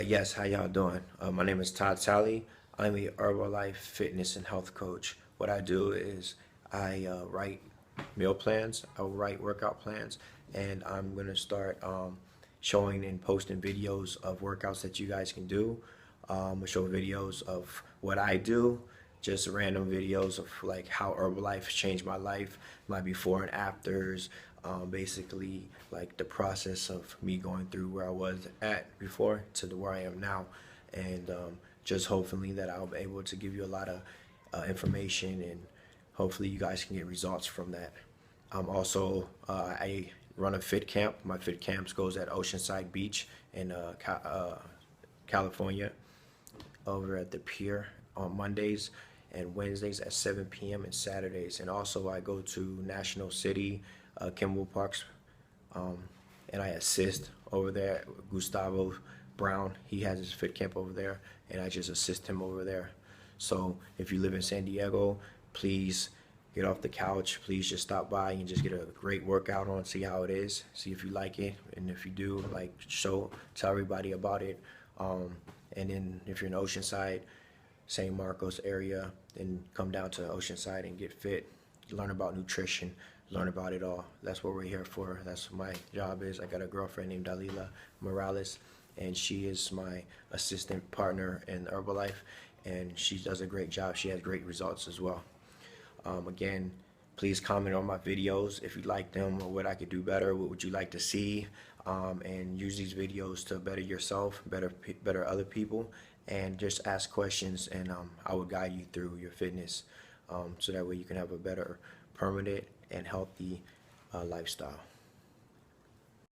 Yes, how y'all doing? My name is Todd Talley. I'm a Herbalife fitness and health coach. What I do is I write meal plans, I write workout plans, and I'm gonna start showing and posting videos of workouts that you guys can do. I show videos of what I do, just random videos of like how Herbalife changed my life, my before and afters, basically like the process of me going through where I was at before to where I am now, and just hopefully that I'll be able to give you a lot of information, and hopefully you guys can get results from that. Also, I run a fit camp. My fit camps goes at Oceanside Beach in California, over at the pier on Mondays and Wednesdays at 7 p.m. and Saturdays. And also I go to National City, Kimball Parks, um, and I assist over there. Gustavo Brown, he has his fit camp over there, and I just assist him over there. So if you live in San Diego, please get off the couch. Please just stop by and just get a great workout on, see how it is, see if you like it, and if you do, like, tell everybody about it. And then if you're in Oceanside, San Marcos area, then come down to Oceanside and get fit, learn about nutrition, learn about it all. That's what we're here for. That's what my job is. I got a girlfriend named Dalila Morales, and she is my assistant partner in Herbalife, and she does a great job. She has great results as well. Again, please comment on my videos if you like them, or what I could do better, what would you like to see, and use these videos to better yourself, better other people, and just ask questions, and I will guide you through your fitness, so that way you can have a better permanent and healthy lifestyle.